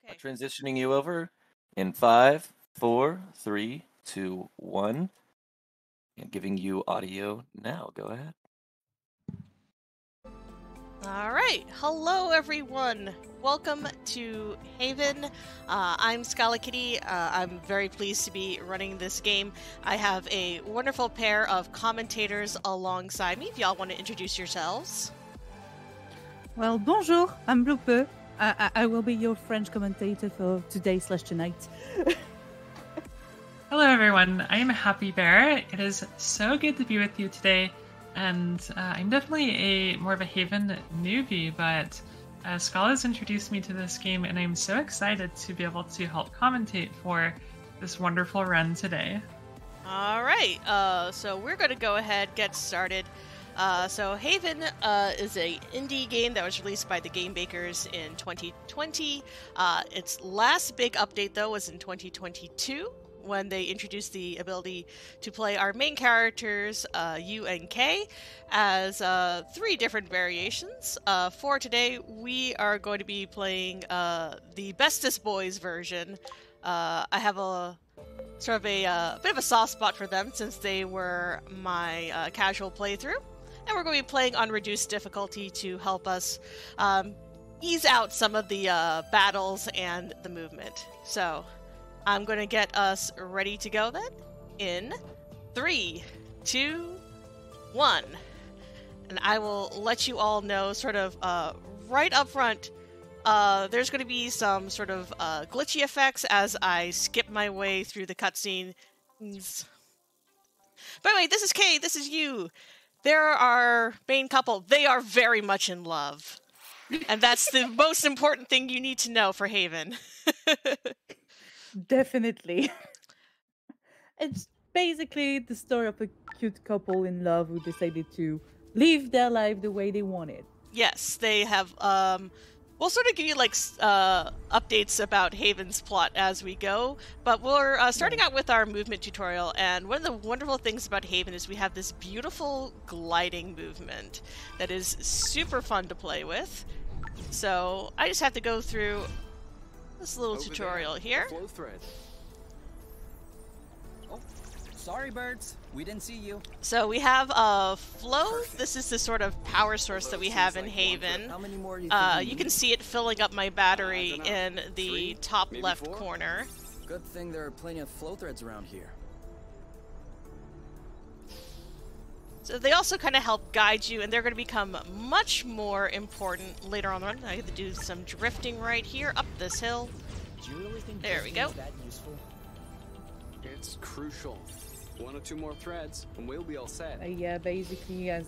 Okay. Transitioning you over in 5, 4, 3, 2, 1, and giving you audio now. Go ahead. All right. Hello, everyone. Welcome to Haven. I'm SchalaKitty. I'm very pleased to be running this game. I have a wonderful pair of commentators alongside me. If y'all want to introduce yourselves. Well, bonjour. I'm Blue. I will be your French commentator for today/tonight. Hello, everyone. I am Happy Bear. It is so good to be with you today. And I'm definitely more of a Haven newbie, but Scala's introduced me to this game, and I'm so excited to be able to help commentate for this wonderful run today. All right. So we're going to go ahead get started. So Haven is an indie game that was released by the Game Bakers in 2020. Its last big update, though, was in 2022. When they introduced the ability to play our main characters, U and K, as 3 different variations. For today, we are going to be playing the Bestest Boys version. I have a sort of a bit of a soft spot for them since they were my casual playthrough. And we're going to be playing on reduced difficulty to help us ease out some of the battles and the movement. So I'm going to get us ready to go then in 3, 2, 1. And I will let you all know sort of right up front, there's going to be some sort of glitchy effects as I skip my way through the cutscene. By the way, this is Kay, this is you. They're our main couple. They are very much in love. And that's the most important thing you need to know for Haven. Definitely. It's basically the story of a cute couple in love who decided to live their life the way they wanted. Yes, they have, we'll sort of give you, like, updates about Haven's plot as we go, but we're starting out with our movement tutorial, and one of the wonderful things about Haven is we have this beautiful gliding movement that is super fun to play with. So, I just have to go through this little tutorial here. Flow thread. Oh, sorry, birds. We didn't see you. So we have flow. This is the sort of power source that we have in Haven. How many more You can see it filling up my battery in the top left 4? corner. Good thing there are plenty of flow threads around here. So they also kind of help guide you, and they're going to become much more important later on. I have to do some drifting right here up this hill. Do you really think There we go. that useful? It's crucial. 1 or 2 more threads, and we'll be all set. Yeah, basically, as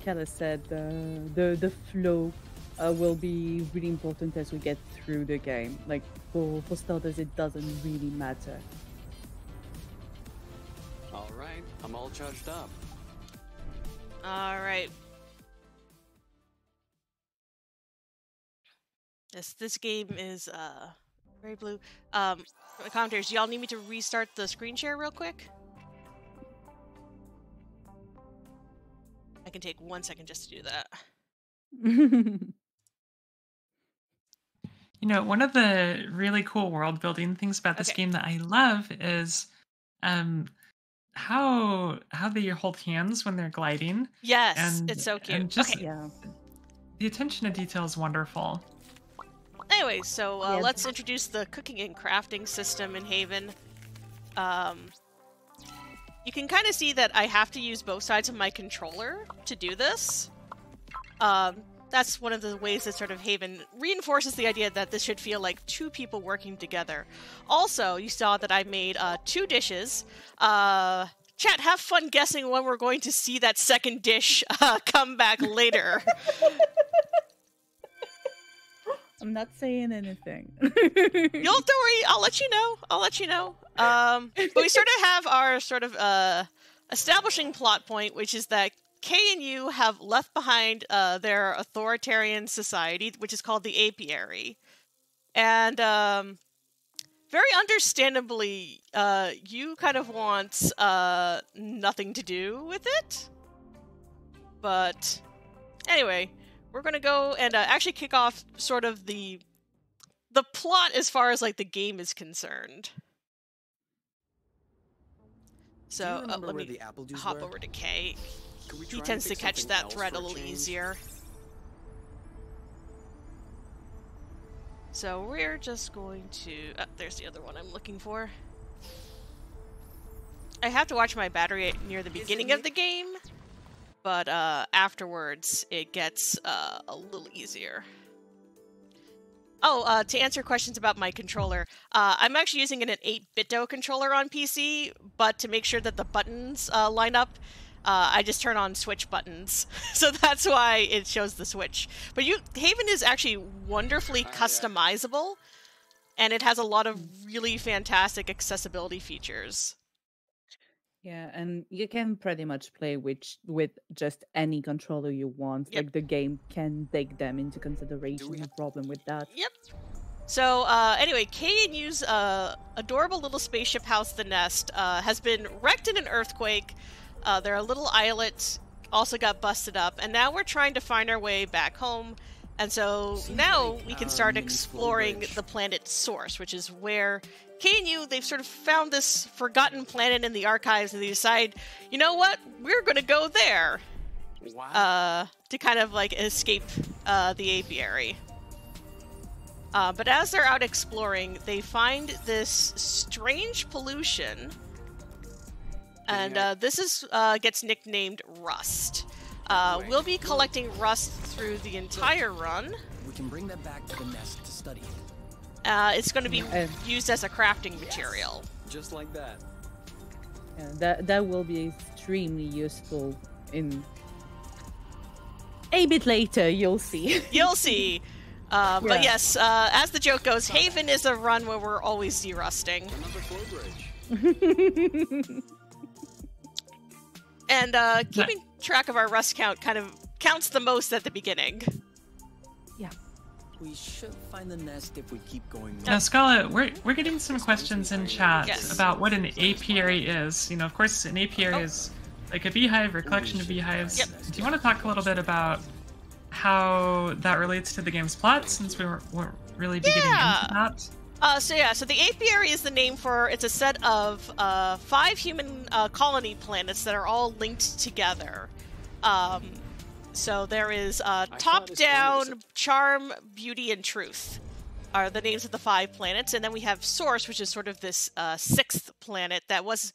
Kala said, the flow will be really important as we get through the game. Like, for starters, it doesn't really matter. All right, I'm all charged up. All right. This game is very blue. Commentators, y'all need me to restart the screen share real quick? I can take 1 second just to do that. You know, one of the really cool world building things about this game that I love is how they hold hands when they're gliding. Yes, and, it's so cute. And just, Yeah. the attention to detail is wonderful. Anyway, so Yeah. let's introduce the cooking and crafting system in Haven. You can kind of see that I have to use both sides of my controller to do this. That's one of the ways that sort of Haven reinforces the idea that this should feel like 2 people working together. Also, you saw that I made 2 dishes. Chat, have fun guessing when we're going to see that second dish come back later. I'm not saying anything. Don't worry, I'll let you know. But we sort of have our sort of establishing plot point, which is that Kay and you have left behind their authoritarian society, which is called the Apiary. And very understandably, you kind of want nothing to do with it. But anyway, we're going to go and actually kick off sort of the the plot as far as like the game is concerned. Do you So remember let where me the apple juice hop were? over to Kay. Could we He try and tends to pick catch something that else thread for a little change? easier. So we're just going to... there's the other one I'm looking for. I have to watch my battery near the beginning of the game, but afterwards it gets a little easier. Oh, to answer questions about my controller, I'm actually using an 8-bit controller on PC, but to make sure that the buttons line up, I just turn on switch buttons. So that's why it shows the switch. But Haven is actually wonderfully customizable, and it has a lot of really fantastic accessibility features. Yeah, and you can pretty much play with just any controller you want. Yep. Like the game can take them into consideration. No problem with that. Yep. So, anyway, Kay and Yu's adorable little spaceship house, the Nest, has been wrecked in an earthquake. Their little islet also got busted up, and now we're trying to find our way back home. And so now we can start exploring the planet Source, which is where Kay and Yu, they've sort of found this forgotten planet in the archives, and they decide, you know what, we're going to go there. Wow. To kind of like escape the apiary. But as they're out exploring, they find this strange pollution, and this is gets nicknamed Rust. We'll be collecting rust through the entire run. We can bring that back to the nest to study it. It's going to be used as a crafting material. Just like that. Yeah, that will be extremely useful in a bit later. You'll see. You'll see. But yes, as the joke goes, Haven is a run where we're always derusting. Another flow bridge. And keeping track of our rust count kind of counts the most at the beginning. Yeah. We should find the nest if we keep going north. Now, Schala, we're getting some questions in chat Yes. about what an apiary is. You know, of course, an apiary is like a beehive or collection of beehives. Yep. Do you want to talk a little bit about how that relates to the game's plot, since we weren't really getting into that? So the apiary is the name for, it's a set of 5 human colony planets that are all linked together. So there is Top Down, Charm, Beauty, and Truth are the names of the 5 planets, and then we have Source, which is sort of this 6th planet that was,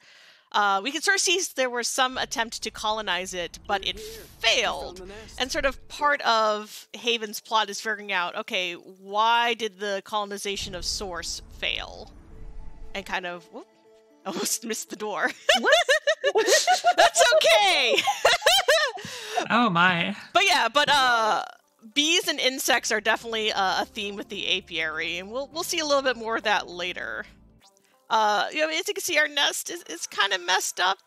we can sort of see there was some attempt to colonize it, but it failed. And sort of part of Haven's plot is figuring out, okay, why did the colonization of Source fail? And kind of, whoop, almost missed the door. What? That's okay! Oh my. But bees and insects are definitely a theme with the apiary, and we'll see a little bit more of that later. As you can see, our nest is kind of messed up,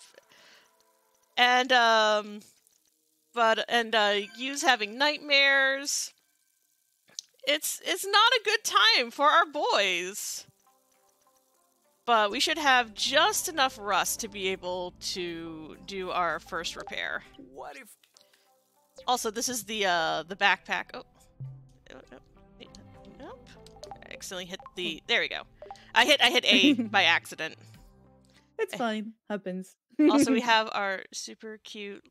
and Yu's having nightmares. It's not a good time for our boys. But we should have just enough rust to be able to do our first repair. What if... Also, this is the backpack. Oh. Nope. I accidentally hit the... There we go. I hit A by accident. It's fine. Happens. Also, we have our super cute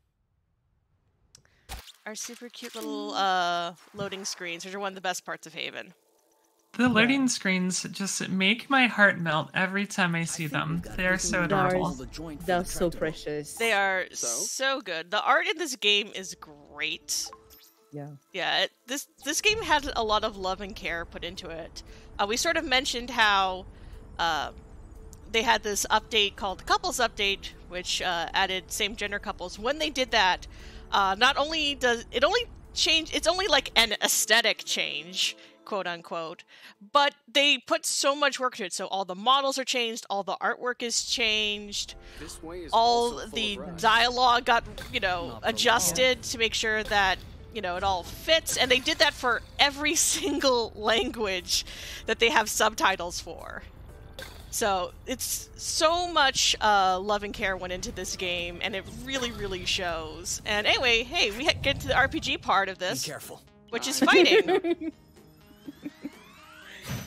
little loading screens, which are one of the best parts of Haven. The loading screens just make my heart melt every time I see them. They are so adorable. They're so precious. They are so good. The art in this game is great. Yeah. Yeah, this game had a lot of love and care put into it. We sort of mentioned how they had this update called the Couples Update, which added same-gender couples. When they did that, not only does it only change, it's only like an aesthetic change, quote unquote, but they put so much work to it. So all the models are changed, all the artwork is changed, This way is all also full the of rust. dialogue got, adjusted to make sure that, it all fits. And they did that for every single language that they have subtitles for. So it's so much love and care went into this game, and it really, really shows. And anyway, hey, we get to the RPG part of this, Be careful. which is fighting.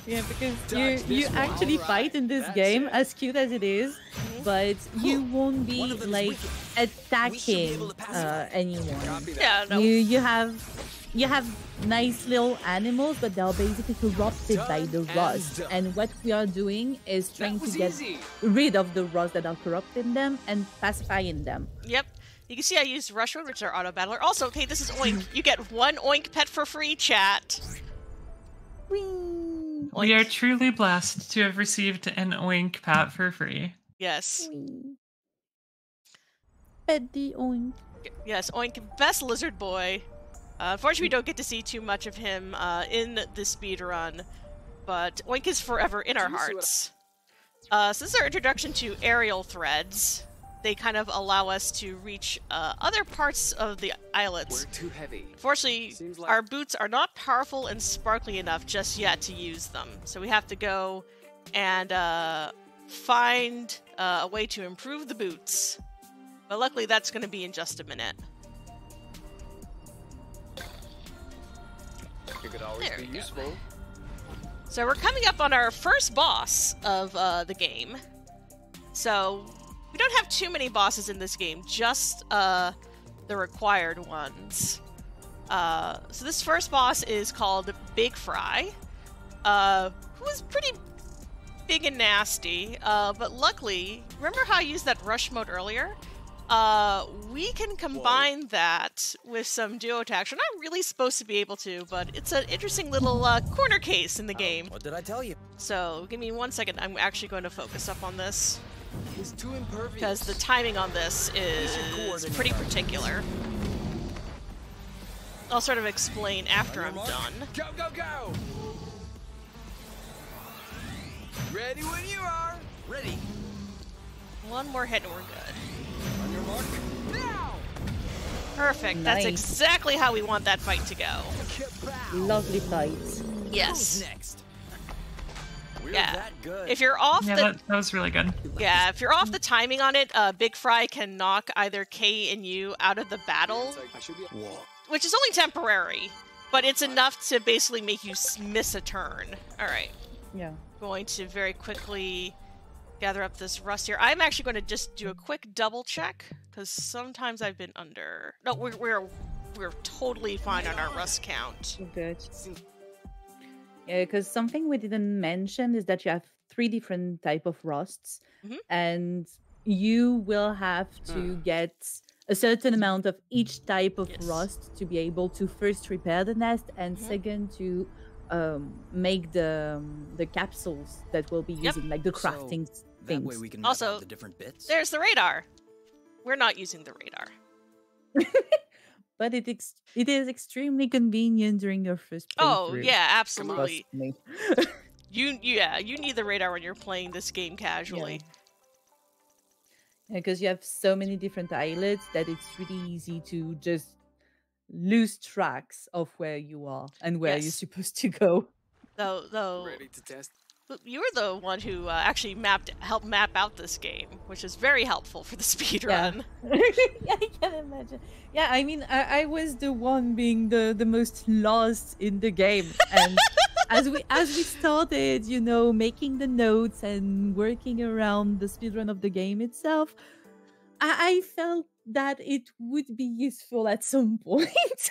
Yeah, because Dodge you this one. actually Alright, fight in this that's game, it. as cute as it is, but you won't be One of them is like weak. We should be attacking able to pass it. anyone. Copy that. Yeah, no. You have nice little animals, but they're basically corrupted by the Done and rust. done. And what we are doing is trying That to was get easy. rid of the rust that are corrupting them and pacifying them. Yep. You can see I used Rushwood, which is our auto battler. Also, okay, this is Oink. You get 1 Oink pet for free, chat. Whee! We are Oink. truly blessed to have received an Oink Pat for free. Yes. Whee! Pet the oink. Yes, Oink, best lizard boy. Unfortunately, we don't get to see too much of him in the speedrun, but Oink is forever in our Do you see what hearts. So this is our introduction to aerial threads. They kind of allow us to reach other parts of the islets. We're too heavy. Fortunately, Seems like- our boots are not powerful and sparkly enough just yet to use them. So we have to go and find a way to improve the boots. But luckily, that's going to be in just a minute. It could always There be we go. useful. So we're coming up on our first boss of the game. So we don't have too many bosses in this game, just the required ones. So this first boss is called Big Fry, who is pretty big and nasty. But luckily, remember how I used that rush mode earlier? We can combine that with some duo attacks. We're not really supposed to be able to, but it's an interesting little corner case in the game. What did I tell you? So give me 1 second. I'm actually going to focus up on this He's too impervious. because the timing on this is coordinate pretty our- particular. I'll sort of explain after I'm Mark. done. Go, go, go! Ready when you are. Ready. One more hit and we're good. On your mark. Now! Perfect. That's Nice. exactly how we want that fight to go. Lovely fight. Yes. Who's next? We're Yeah. that good. If you're off Yeah, the that was really good. yeah, if you're off the timing on it, Big Fry can knock either K and you out of the battle, It's like I should be. Whoa. which is only temporary, but it's enough to basically make you miss a turn. All right. Yeah. Going to very quickly gather up this rust here. I'm actually going to just do a quick double check because sometimes I've been under. No, we're totally fine on our rust count. Good. Yeah, because something we didn't mention is that you have 3 different type of rusts, Mhm. and you will have to get a certain amount of each type of Yes. rust to be able to first repair the nest, and Mhm. second to make the capsules that we'll be Yep. using, like the So, crafting That way things. we can map Also, out the different bits. There's the radar. We're not using the radar. But it is extremely convenient during your first Oh playthrough. yeah, Trust absolutely. me. You need the radar when you're playing this game casually. Because you have so many different islets that it's really easy to just lose tracks of where you are and where you're Yes. supposed to go. Though Ready to test. you were the one who actually helped map out this game, which is very helpful for the speed run. Yeah, I can imagine. Yeah, I mean, I was the one being the most lost in the game, and as we started, making the notes and working around the speedrun of the game itself, I felt that it would be useful at some point.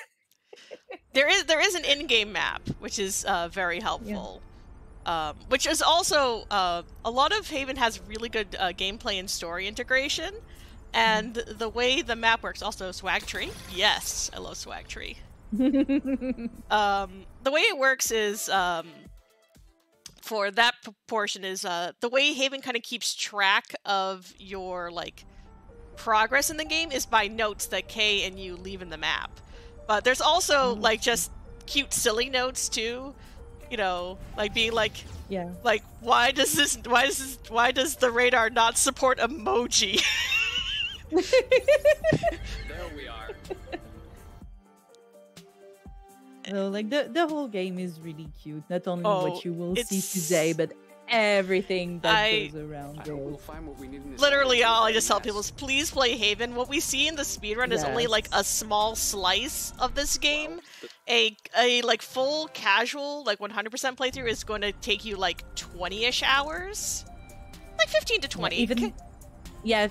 There is an in-game map, which is very helpful. Which is also a lot of Haven has really good gameplay and story integration, and the way the map works. Also, Swag Tree. Yes, I love Swag Tree. The way it works is for that portion is the way Haven kind of keeps track of your progress in the game is by notes that Kay and you leave in the map. But there's also just cute silly notes too. Being Yeah. why does the radar not support emoji? There we are. So, the whole game is really cute. Not only what you will see it's- today, but everything that I- goes around I hope we'll it. find what we need in this Literally area to all I find just the tell people nest. is please play Haven. What we see in the speedrun is only like a small slice of this game. A like full casual, like 100% playthrough is going to take you like 20-ish hours. Like 15 to 20. Even yeah,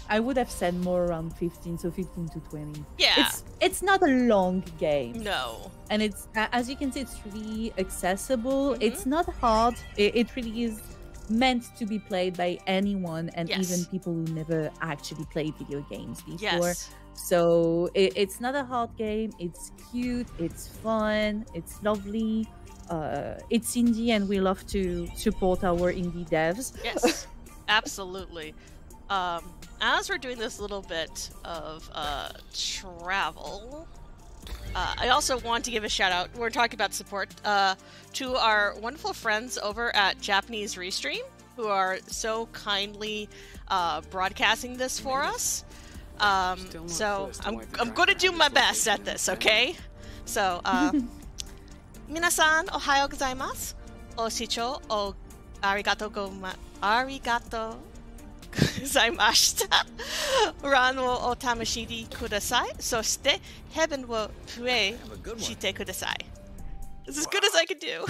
I would have said more around 15, so 15 to 20. Yeah. It's not a long game. No. And it's as you can see, it's really accessible. It's not hard. It really is meant to be played by anyone, and Yes. even people who never actually played video games before. Yes. So it's not a hard game. It's cute. It's fun. It's lovely. It's indie, and we love to support our indie devs. Yes. Absolutely. As we're doing this little bit of travel, I also want to give a shout out. We're talking about support to our wonderful friends over at Japanese Restream, who are so kindly broadcasting this for us. So I'm going to do my best at this, okay? So, 皆さんおはようございます。ご視聴ありがとうございました。ランをお試しください。そして Heaven をプレイしてください。It's as good as I can do.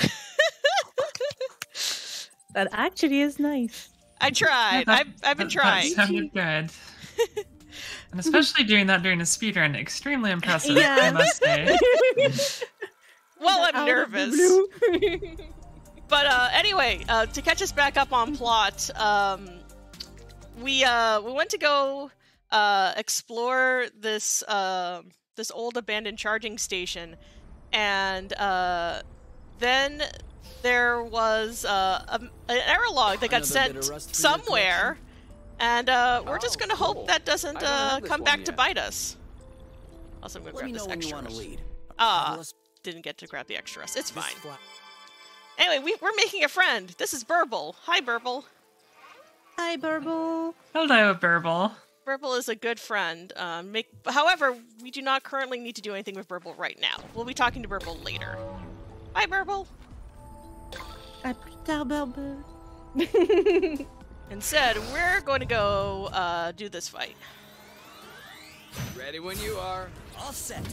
That actually is nice. I tried. I've been trying. That sounded good. And especially doing that during a speedrun, extremely impressive, Yeah. I must say. Well, I'm Out of the nervous. blue. But anyway, to catch us back up on plot, we went to go explore this this old abandoned charging station, and then there was an error log that got Another sent bit of rust for your somewhere, and we're just gonna cool. hope that doesn't I don't have this come one back to yet. bite us. Also, I'm gonna Let me grab know this when you extra want to rust. lead. Ah, didn't get to grab the extra rust. It's This fine. flat- Anyway, we're making a friend. This is Burble. Hi, Burble. Hi, Burble. Hello, Burble. Burble is a good friend. However, we do not currently need to do anything with Burble right now. We'll be talking to Burble later. Bye, Burble. À plus tard, Burble. Instead, we're going to go do this fight. Ready when you are. All set.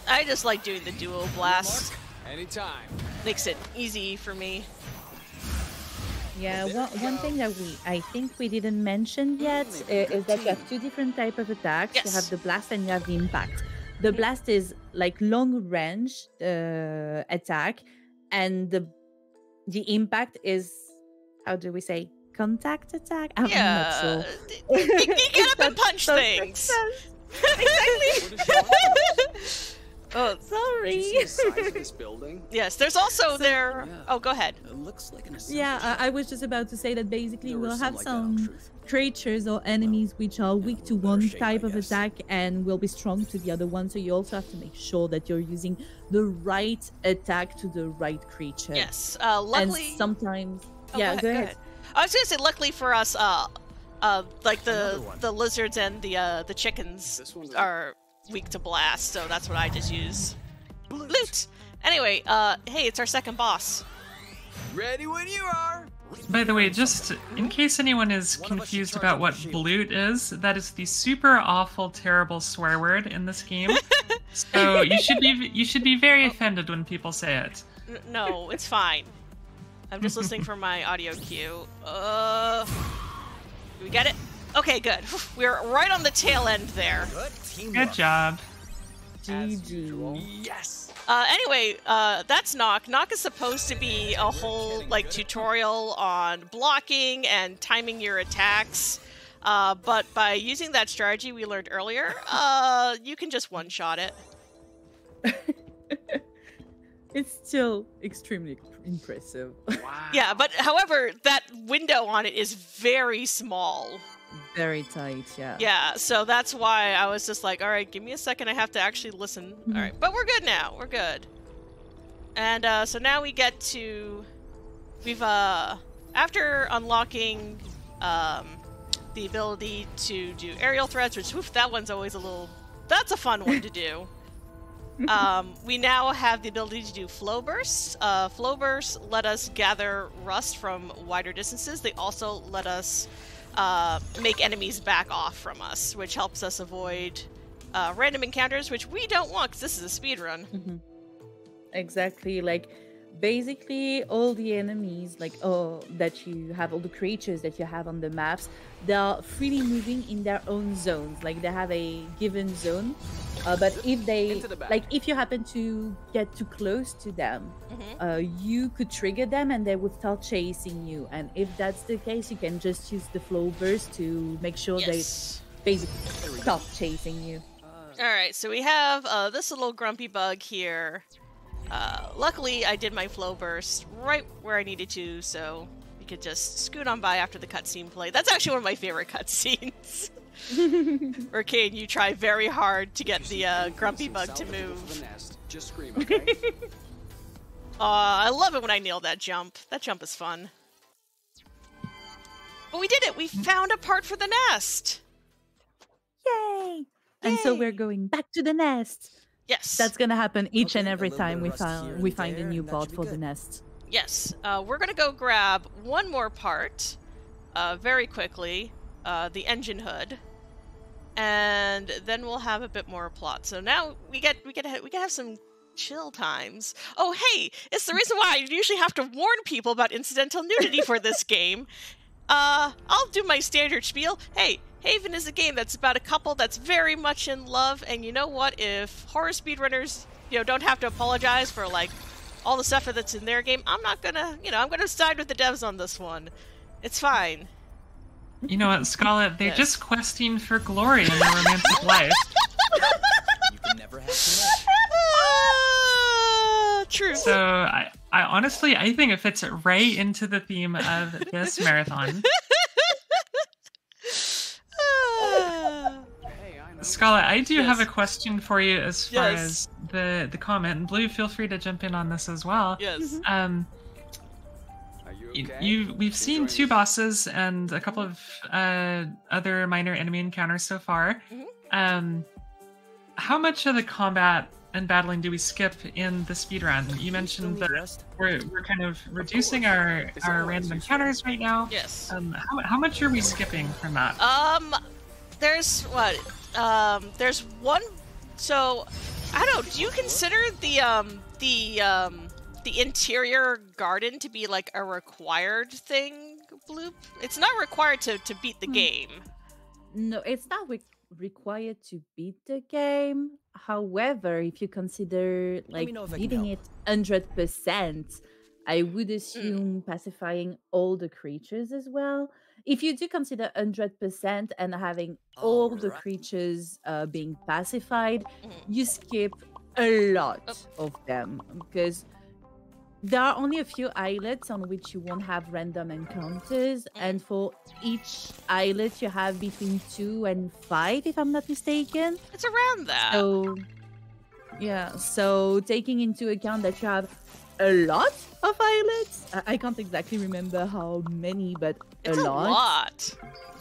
I just like doing the duo blast. Anytime. Makes it easy for me. Yeah, one thing that I think we didn't mention yet is that you have two different types of attacks. Yes. You have the blast and you have the impact. The blast is like long range attack, and the impact is, how do we say, contact attack? I'm not sure. You get up and punch things. What is wrong? Oh, Did you see the size of this building? yes. There's also there. Yeah. Oh, go ahead. It looks like an assembly. Yeah, I was just about to say that basically There we'll was have like that on some Truth. creatures or enemies which are weak to better one shape, type I of guess. attack and will be strong to the other one. So you also have to make sure that you're using the right attack to the right creature. Yes. And Luckily. sometimes, Oh, yeah, go ahead. I was gonna say, luckily for us, like Another one. the lizards and the chickens This one's- are weak to blast, so that's what I just use. Loot. Anyway, hey, it's our second boss. Ready when you are. By the way, just in case anyone is One of us should confused charge about up what the shield. bloot is, that is the super awful, terrible swear word in this game. So you should be very offended when people say it. No, it's fine. I'm just listening for my audio cue. Do we get it? Okay, good. We're right on the tail end there. Good teamwork. Good job. GG. Yes. Anyway, that's Knock. Knock is supposed to be a whole like tutorial on blocking and timing your attacks. But by using that strategy we learned earlier, you can just one-shot it. It's still extremely impressive. Wow. Yeah, but however, that window on it is very small. Very tight, yeah. Yeah, so that's why I was just like, all right, give me a second. I have to actually listen. All right, but we're good now. We're good. And so now we get to, after unlocking the ability to do aerial threats, which that one's always a little, that's a fun one to do. We now have the ability to do flow bursts. Flow bursts let us gather rust from wider distances. They also let us make enemies back off from us, which helps us avoid random encounters, which we don't want because this is a speed run. Exactly. Like, basically, all the enemies, like, that you have, all the creatures that you have on the maps, they are freely moving in their own zones. Like, they have a given zone. But if they, like, if you happen to get too close to them, you could trigger them and they would start chasing you. And if that's the case, you can just use the flow burst to make sure they basically stop chasing you. Alright, so we have this little grumpy bug here. Luckily, I did my flow burst right where I needed to, so we could just scoot on by after the cutscene play. That's actually one of my favorite cutscenes. Where Kane, you try very hard to get the grumpy bug to move. Just scream, okay? I love it when I nail that jump. That jump is fun. But we did it! We found a part for the nest! Yay! And so we're going back to the nest. Yes. That's gonna happen each and Okay, every a little time bit of rust here we and find a there, new and that part should be for the good. nest. Yes. We're gonna go grab one more part, very quickly, the engine hood, and then we'll have a bit more plot. So now we can have some chill times. Oh, hey, it's the reason why I usually have to warn people about incidental nudity for this game. I'll do my standard spiel. Hey, Haven is a game that's about a couple that's very much in love, and you know what? If horror speedrunners, don't have to apologize for, like, all the stuff that's in their game, I'm not gonna, I'm gonna side with the devs on this one. It's fine. You know what, Scarlet? They're Yes. just questing for glory in their romantic life. You can never have too much. True. So I honestly, I think it fits right into the theme of this marathon. Hey, I know. Scarlet, I do have a Yes. question for you as far Yes. as the comment. And Blue, feel free to jump in on this as well. Yes. Are you okay? We've seen two bosses and a couple of other minor enemy encounters so far. How much of the combat and battling do we skip in the speedrun? You mentioned that we're kind of reducing our random encounters right now. Yes. How much are we skipping from that? There's what? There's one. So, I don't know. Do you consider the interior garden to be like a required thing, Bloop? It's not required to beat the game. No, it's not required to beat the game. However, if you consider like me know if I can beating help. it 100%, I would assume pacifying all the creatures as well. If you do consider 100% and having all the Alright. creatures being pacified, you skip a lot of them because there are only a few islets on which you won't have random encounters, and for each islet you have between 2 and 5, if I'm not mistaken. It's around that. So, yeah, so taking into account that you have a lot of islets, I can't exactly remember how many, but It's a lot.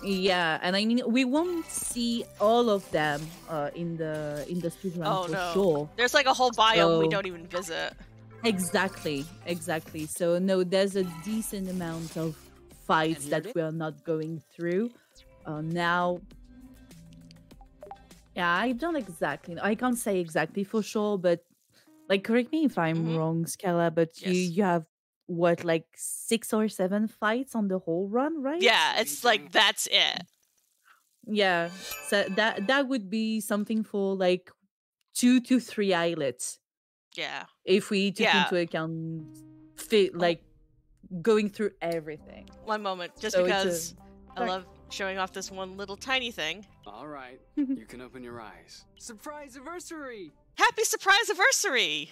Yeah, and I mean, we won't see all of them in the speedrun Oh for no. sure. There's like a whole biome we So- don't even visit. Exactly. So no, there's a decent amount of fights And here that it we are not going through. Now, yeah, I don't exactly know. I can't say exactly for sure, but like, correct me if I'm Mhm. wrong, Scala, but Yes. you have what, like 6 or 7 fights on the whole run, right? Yeah, it's like that's it. Yeah. So that would be something for like 2 to 3 islets. Yeah. If we took Yeah. into account like going through everything. One moment, just So it's because I Sorry. love showing off this one little tiny thing. All right, you can open your eyes. Surprise anniversary! Happy surprise anniversary!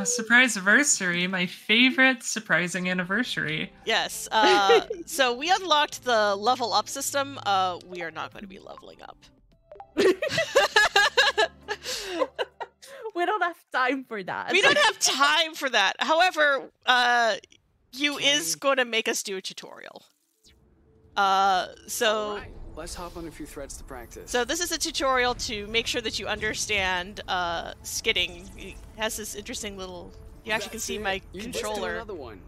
Surprise anniversary, my favorite surprising anniversary. Yes. So we unlocked the level up system. We are not going to be leveling up. We don't have time for that. We don't have time for that. However, you is Okay. going to make us do a tutorial. So Alright. Let's hop on a few threads to practice. So this is a tutorial to make sure that you understand skidding. It has this interesting little... You actually can see my controller. Another one.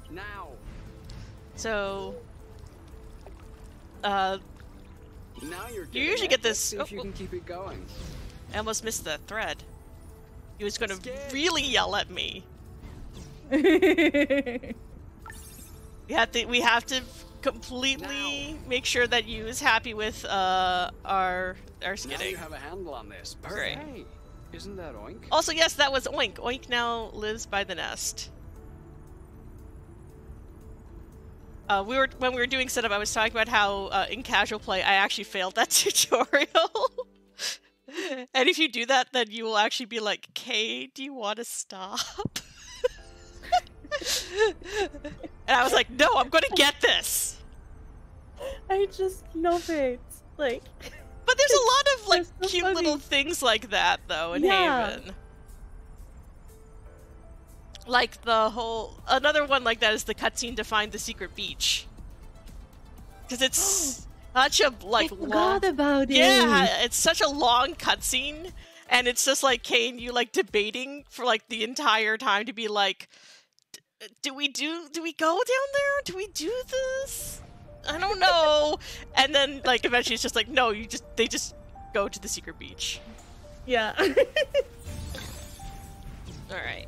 Now. So... Now you're you usually get this... See if you can keep it going. I almost missed the thread. He was going to really yell at me. We have to completely make sure that you is happy with our skidding. Now you have a handle on this. Great. Hey, isn't that Oink? Also, yes, that was Oink. Oink now lives by the nest. When we were doing setup, I was talking about how in casual play I actually failed that tutorial. And if you do that, then you will actually be like, "Kay, do you want to stop?" And I was like, "No, I'm going to get this." I just love it. Like, but there's a lot of like so cute funny. little things like that, though, in Yeah. Haven. Like the whole another one like that is the cutscene to find the secret beach, because it's such a like I long. forgot about it. Yeah, it's such a long cutscene, and it's just like Kay and you like debating for like the entire time to be like, do we go down there? Do we do this? I don't know. And then like eventually it's just like, no, they just go to the secret beach. Yeah. All right.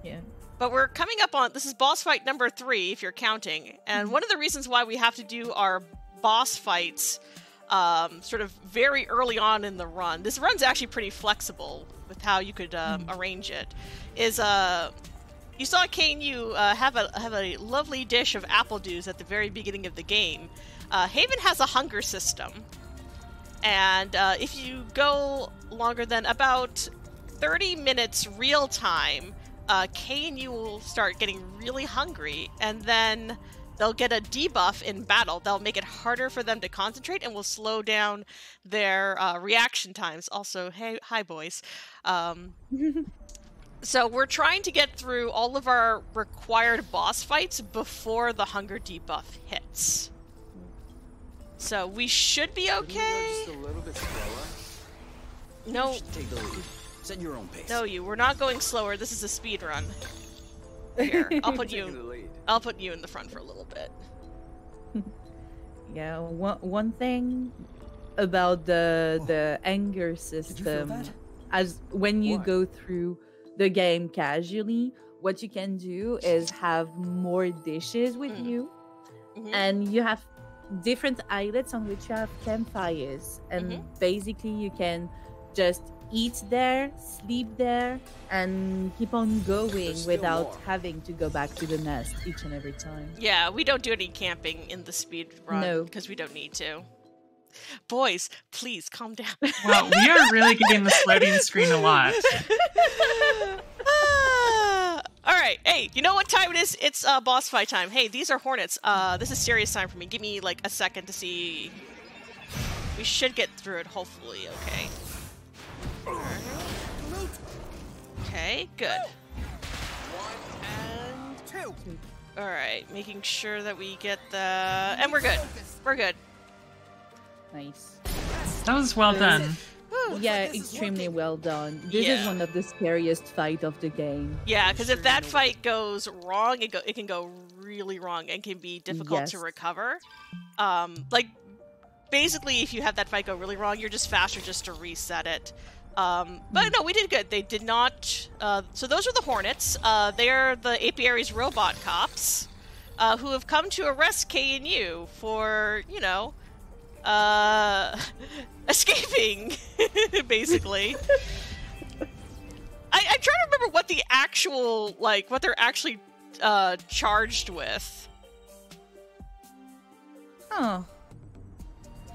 Yeah. But we're coming up on, this is boss fight number 3, if you're counting. And one of the reasons why we have to do our boss fights sort of very early on in the run, this run's actually pretty flexible with how you could arrange it, is you saw Kay and you have a lovely dish of apple dews at the very beginning of the game. Haven has a hunger system. And if you go longer than about 30 minutes real time, Kay and you will start getting really hungry, and then they'll get a debuff in battle. They'll make it harder for them to concentrate and will slow down their reaction times. Also, hi boys. So we're trying to get through all of our required boss fights before the hunger debuff hits. So we should be okay. Just a little bit slower. No. You should take the lead. Set your own pace. No, we're not going slower. This is a speed run. Here, I'll put Taking the you. lead. I'll put you in the front for a little bit. Yeah, one thing about the anger you feel system, that? as when you What? go through the game casually, what you can do is have more dishes with you, Mhm. and you have different islets on which you have campfires, and basically you can just eat there, sleep there, and keep on going There's still without more. having to go back to the nest each and every time. Yeah, we don't do any camping in the speed run No. because we don't need to. Boys, please calm down. Wow, we are really getting this loading screen a lot. All right, hey, you know what time it is? It's boss fight time. Hey, these are hornets. This is serious time for me. Give me like a second to see. We should get through it, hopefully. Okay. Okay, good. 1 and 2. All right, making sure that we get the, and we're good. We're good. Nice. That was well done. Yeah, extremely well done. This is Yeah. one of the scariest fight of the game. Yeah, because if that fight goes wrong, it can go really wrong and can be difficult to Yes. recover. Like, basically, if you have that fight go really wrong, you're just faster just to reset it. But no, we did good. They did not... so those are the Hornets. They're the Apiary's robot cops who have come to arrest Kay and you for, you know, escaping, basically. I'm trying to remember what the actual, like, what they're actually charged with. Oh,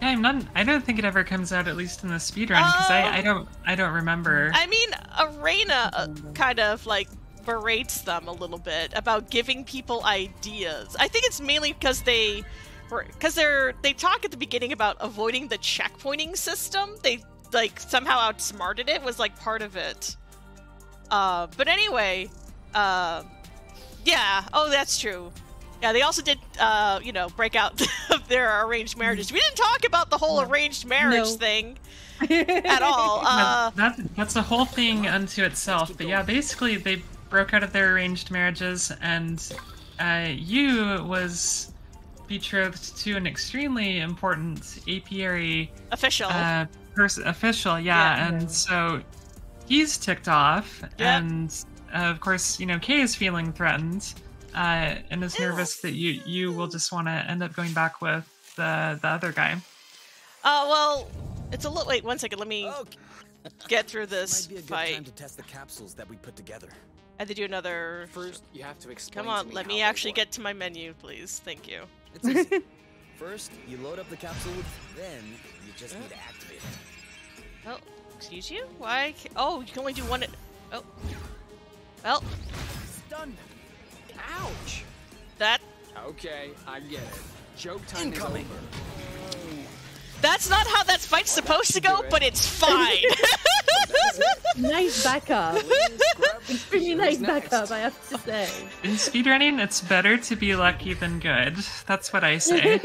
Yeah, I don't think it ever comes out, at least in the speedrun, because I don't remember. I mean, Arena kind of, like, berates them a little bit about giving people ideas. I think it's mainly because they talk at the beginning about avoiding the checkpointing system. They, like, somehow outsmarted it, was, like, part of it. But anyway, yeah, oh, that's true. Yeah, they also did, break out of their arranged marriages. We didn't talk about the whole arranged marriage thing at all. That's a whole thing unto itself. But yeah, basically they broke out of their arranged marriages, and Yu was betrothed to an extremely important apiary official. Official, yeah. And so he's ticked off, and of course, Kay is feeling threatened. And is nervous that you will just want to end up going back with the other guy. Well, it's a little. Wait, 1 second. Let me get through this Might be a good fight. time to test the capsules that we put together. I had to do another. First, you have to explain. Come on, to me let how me they actually work. get to my menu, please. Thank you. It's easy. First, you load up the capsule, then you just need to activate it. Oh, excuse you? Why? Oh, you can only do one. Oh, well, Stunned. Ouch! that. Okay, I get it. Joke time Incoming. is over. That's not how that fight's supposed to go, but it's fine. Nice backup. Pretty nice backup, I have to say. In speedrunning, it's better to be lucky than good. That's what I say.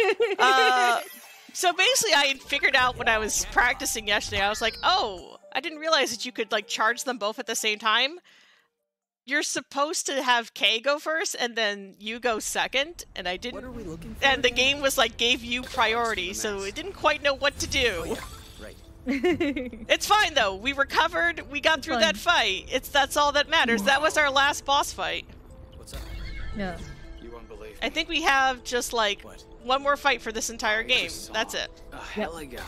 So basically, I had figured out when I was practicing yesterday, I was like, oh, I didn't realize that you could, like, charge them both at the same time. You're supposed to have Kay go first, and then you go second, and I didn't. What are we looking for? And the again? game was, like, gave you priority, so it didn't quite know what to do. Right. It's fine, though. We recovered, we got through Fine. that fight. That's all that matters. That was our last boss fight. What's up? Yeah. You won't believe me. I think we have just, like, What? one more fight for this entire game. Saw That's it. A heligon.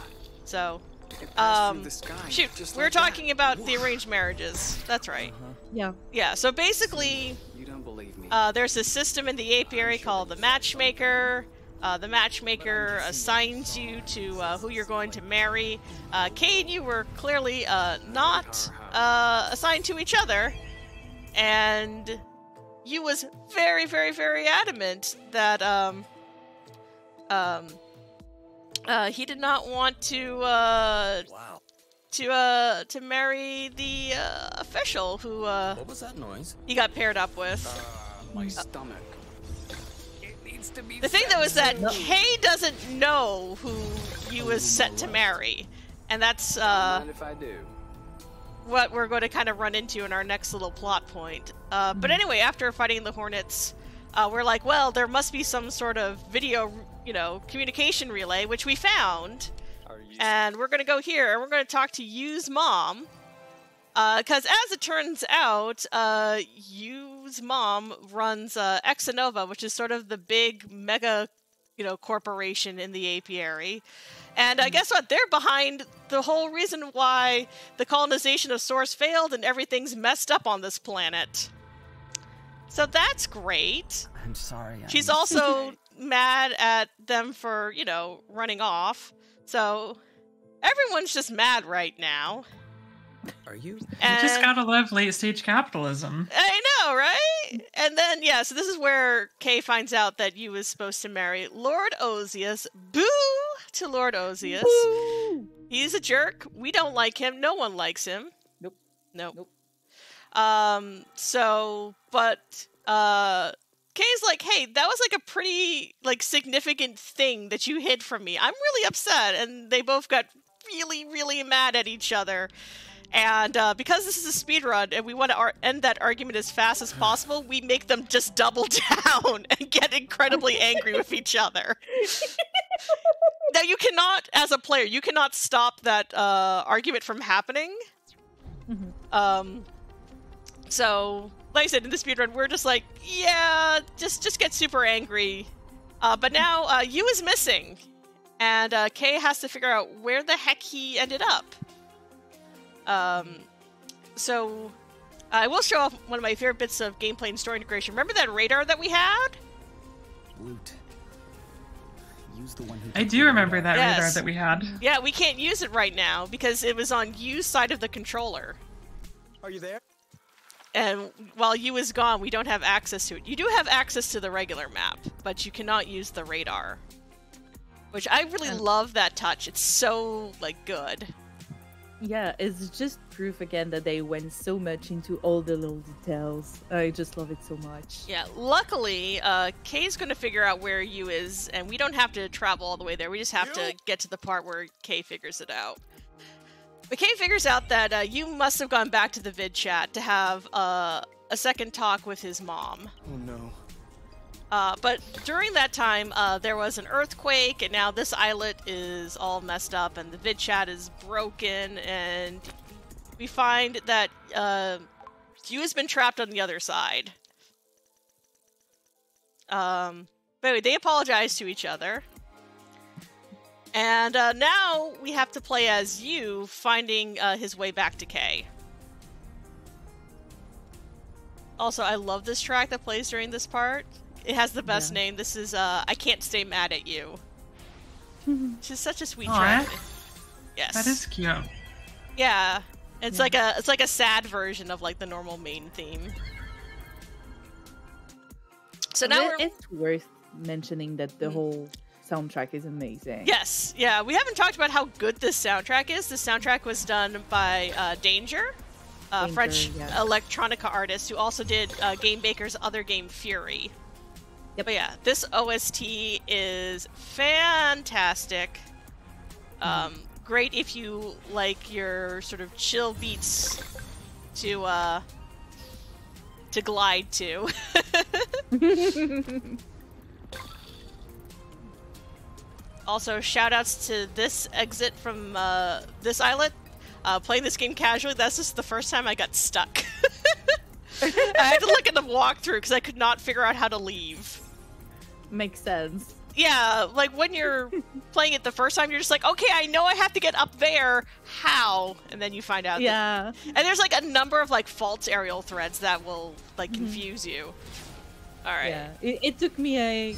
So, It passed through the sky, shoot, just we were like that. talking about the arranged marriages. That's right. Yeah. Yeah, so basically, You don't believe me. there's a system in the apiary called the matchmaker. The matchmaker assigns you to who you're going to marry. Kay and you were clearly not assigned to each other, and you was very, very, very adamant that he did not want to Wow. to marry the official who What was that noise? he got paired up with. My stomach. It needs to be. The thing though is that Kay doesn't know who you was set to marry, and that's Mind if I do? what we're going to kind of run into in our next little plot point. But anyway, after fighting the Hornets, we're like, well, there must be some sort of video, communication relay, which we found. Are you? And we're going to go here, and we're going to talk to Yu's mom. Because as it turns out, Yu's mom runs Exanova, which is sort of the big mega, corporation in the apiary. And guess what? They're behind the whole reason why the colonization of Source failed and everything's messed up on this planet. So that's great. I'm sorry. She's also mad at them for, running off. So everyone's just mad right now. Are you? You just gotta love late stage capitalism. I know, right? And then, so this is where Kay finds out that you was supposed to marry Lord Ozius. Boo to Lord Ozius. Woo! He's a jerk. We don't like him. No one likes him. Nope. Nope. But Kay's like, hey, that was like a pretty significant thing that you hid from me. I'm really upset. And they both got really, really mad at each other. And because this is a speedrun and we want to end that argument as fast as possible, we make them just double down and get incredibly angry with each other. Now, you cannot, as a player, you cannot stop that argument from happening. So, like I said, in the speedrun, we're just like, yeah, just get super angry. But now, Yu is missing. And Kay has to figure out where the heck he ended up. So I will show off one of my favorite bits of gameplay and story integration. Remember that radar that we had? Loot. Use the one who I took do the remember radar. that Yes. radar that we had. Yeah, we can't use it right now because it was on Yu's side of the controller. Are you there? And while Yu is gone, we don't have access to it. You do have access to the regular map, but you cannot use the radar. Which I really love that touch. It's so, good. Yeah, it's just proof again that they went so much into all the little details. I just love it so much. Yeah, luckily, Kay's going to figure out where Yu is, and we don't have to travel all the way there. We just have to get to the part where Kay figures it out. But Kay figures out that Yu must have gone back to the vid chat to have a second talk with his mom. Oh no. But during that time, there was an earthquake, and now this islet is all messed up, and the vid chat is broken, and we find that Yu has been trapped on the other side. But anyway, they apologize to each other. And now we have to play as Yu, finding his way back to Kay. Also, I love this track that plays during this part. It has the best name. This is I Can't Stay Mad at You. Which is such a sweet track. Yes. That is cute. Yeah. It's like a sad version of like the normal main theme. So now it's worth mentioning that the whole soundtrack is amazing. Yes. Yeah, we haven't talked about how good this soundtrack is. This soundtrack was done by Danger, French electronica artist who also did Game Baker's other game Fury. Yep. But yeah, this OST is fantastic. Great if you like your sort of chill beats to glide to. Also, shoutouts to this exit from this islet. Playing this game casually, that's just the first time I got stuck. I had to look at the walkthrough because I could not figure out how to leave. Makes sense. Yeah, like when you're playing it the first time, you're just like, okay, I know I have to get up there. How? And then you find out. Yeah. And there's like a number of like false aerial threads that will like confuse you. All right. Yeah, it took me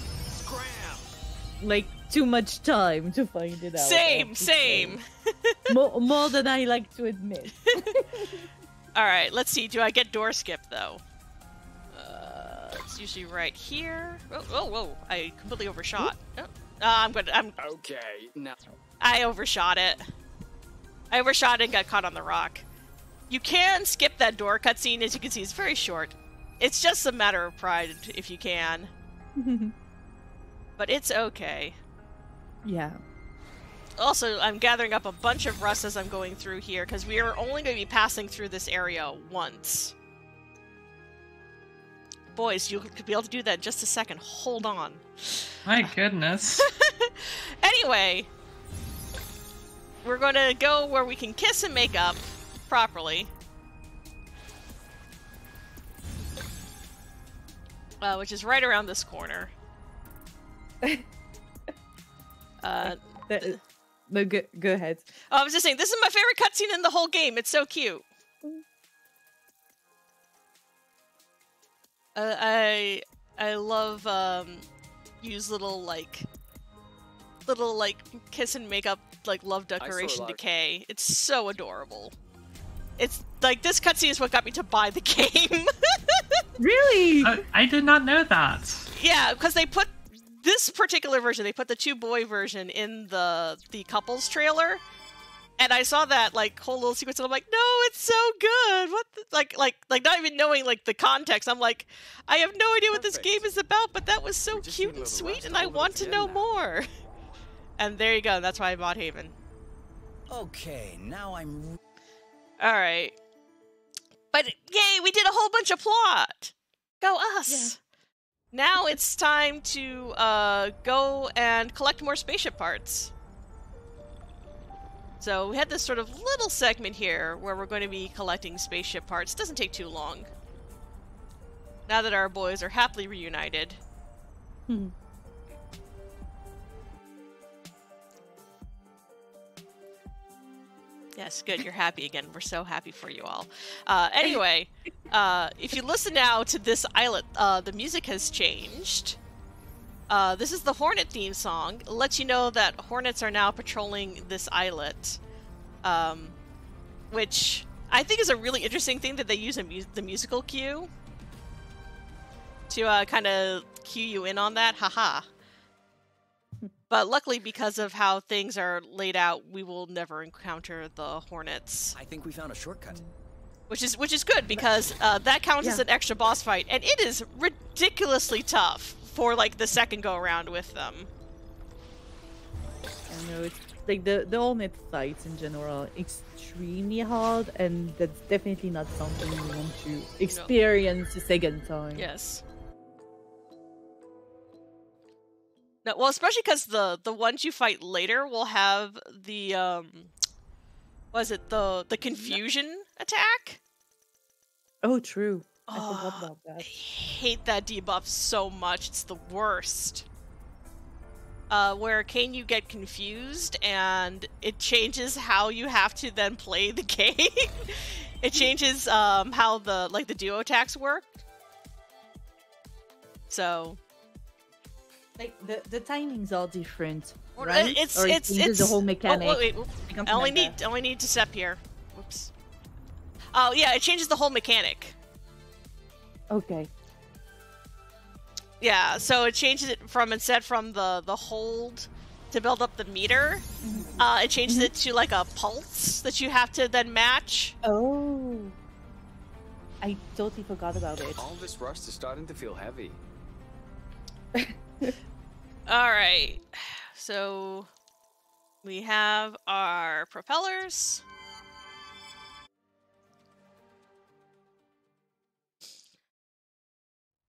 like too much time to find it out. Same. more than I like to admit. All right, let's see. Do I get door skip though? It's usually right here. Whoa! I completely overshot. Oh. I'm Okay, now. I overshot it. I overshot it and got caught on the rock. You can skip that door cutscene, as you can see. It's very short. It's just a matter of pride if you can. But it's okay. Yeah. Also, I'm gathering up a bunch of rust as I'm going through here, because we are only going to be passing through this area once. Boys, you could be able to do that in just a second. Hold on. My goodness. Anyway, we're going to go where we can kiss and make up properly. Which is right around this corner. No, go ahead. Oh, I was just saying, this is my favorite cutscene in the whole game. It's so cute. I love Yu's little kiss and make up like love declaration to Kay. It's so adorable. It's like this cutscene is what got me to buy the game. Really? I did not know that. Yeah, because they put this particular version, they put the 2-boy version in the couples trailer, and I saw that like whole little sequence, and I'm like, no, it's so good. What the, like not even knowing like the context, I'm like, I have no idea what this game is about, but that was so cute and sweet, and I want to know more. And there you go. That's why I bought Haven. Okay, now I'm. All right, but yay, we did a whole bunch of plot. Go us. Yeah. Now it's time to go and collect more spaceship parts. So we had this sort of little segment here where we're going to be collecting spaceship parts. Doesn't take too long. Now that our boys are happily reunited. Yes, good. You're happy again. We're so happy for you all. Anyway, if you listen now to this islet, the music has changed. This is the Hornet theme song. It lets you know that Hornets are now patrolling this islet. Which I think is a really interesting thing that they use the musical cue to kind of cue you in on that. Haha. But luckily, because of how things are laid out, we will never encounter the hornets, I think we found a shortcut. which is good because that counts as an extra boss fight, and it is ridiculously tough for like the second go around with them. I know it's like the hornet fights in general are extremely hard, and that's definitely not something you want to experience a second time. Yes. No, well, especially because the ones you fight later will have the the confusion attack? Oh, true. I Oh, forgot about I that. hate that debuff so much. It's the worst. Where can you get confused and it changes how you have to then play the game. It changes how the duo attacks work. So Like the timings are different, Well, right? it's or it it's changes the whole mechanic. Oh, wait, Something I only like that. need to step here. Whoops. Oh yeah, it changes the whole mechanic. Okay. Yeah, so it changes it from instead from the hold to build up the meter. It changes it to like a pulse that you have to then match. Oh. I totally forgot about it. All this rust is starting to feel heavy. All right, so we have our propellers.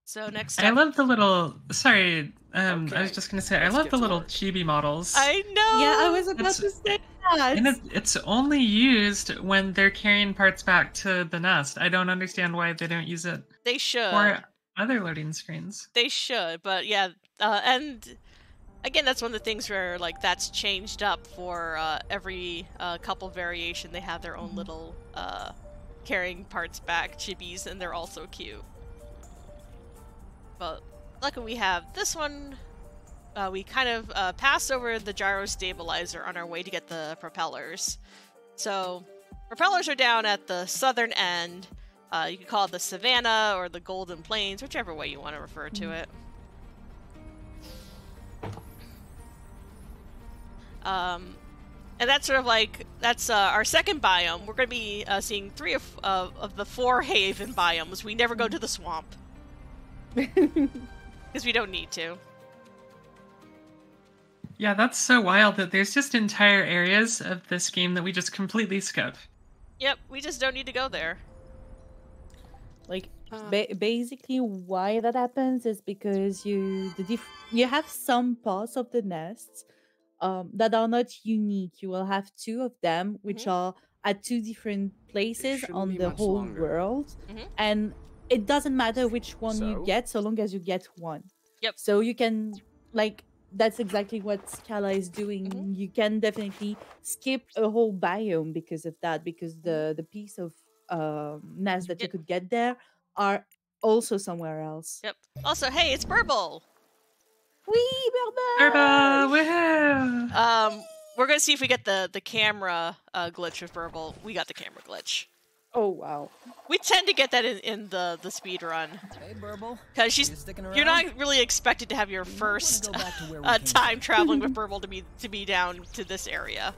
So next up, I love the little. Sorry, I was Okay, just gonna say I let's love get the to little work. chibi models. I know. Yeah, I was about It's- to say that. And it's only used when they're carrying parts back to the nest. I don't understand why they don't use it They should. for other loading screens. They should, but yeah, and again, that's one of the things where like that's changed up for every couple variation. They have their own little carrying parts back chibis, and they're also cute. But luckily, we have this one. We kind of passed over the gyro stabilizer on our way to get the propellers. So, propellers are down at the southern end. You can call it the Savannah or the Golden Plains, whichever way you want to refer to it. And that's sort of like, that's our second biome. We're going to be seeing 3 of the 4 Haven biomes. We never go to the swamp. Because we don't need to. Yeah, that's so wild that there's just entire areas of this game that we just completely skip. Yep, we just don't need to go there. Like basically why that happens is because you have some parts of the nests that are not unique. You will have 2 of them which are at 2 different places shouldn't on be the much whole longer. world, Mhm. and it doesn't matter which one you So? get so long as you get one. Yep. So you can like that's exactly what Scala is doing. You can definitely skip a whole biome because of that, because the piece of nest that you Yep. could get there are also somewhere else. Yep. Also, hey, it's Burble! Wee, Turbo! Burble! Woohoo! We're gonna see if we get the camera glitch with Burble. We got the camera glitch. Oh wow! We tend to get that in the speed run. Hey, Burble. Because You sticking you're around? not really expected to have your We might wanna first go back to where we came time from. traveling with Burble to be down to this area.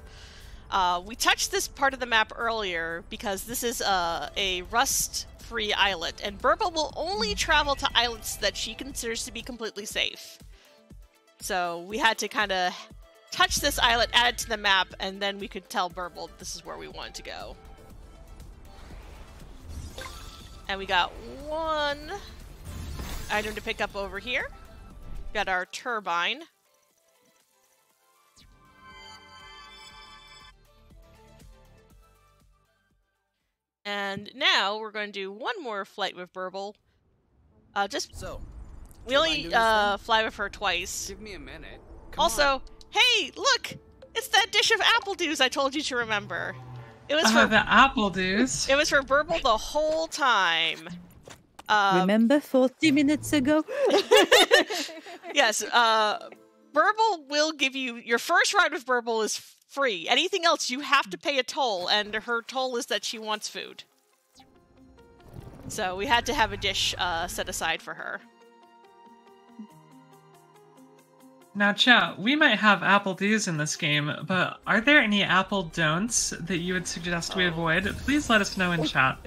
We touched this part of the map earlier because this is a rust-free islet, and Burble will only travel to islets that she considers to be completely safe. So we had to kind of touch this islet, add it to the map, and then we could tell Burble this is where we wanted to go. And we got 1 item to pick up over here. Got our turbine. And now we're going to do one more flight with Burble. So, We turbine only doing its thing? fly with her twice. Give me a minute. Come Also, on. hey, look! It's that dish of apple dews I told you to remember. It was for The apple dews. it was for Burble the whole time. Remember 40 minutes ago? Yes, Burble will give you your first ride with Burble is free. Anything else you have to pay a toll, and her toll is that she wants food. So we had to have a dish set aside for her. Now, chat, we might have apple do's in this game, but are there any apple don'ts that you would suggest we avoid? Please let us know in chat.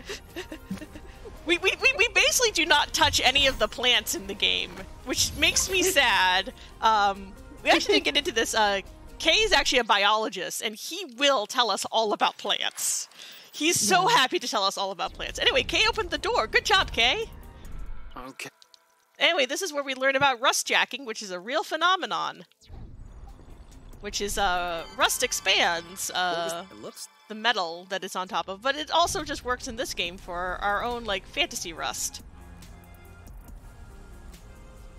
We basically do not touch any of the plants in the game, which makes me sad. We actually didn't get into this. Kay is actually a biologist, and he will tell us all about plants. He's so happy to tell us all about plants. Anyway, Kay opened the door. Good job, Kay. Okay. Anyway, this is where we learn about rust jacking, which is a real phenomenon. Which is, rust expands, the metal that it's on top of, but it also just works in this game for our own, like, fantasy rust.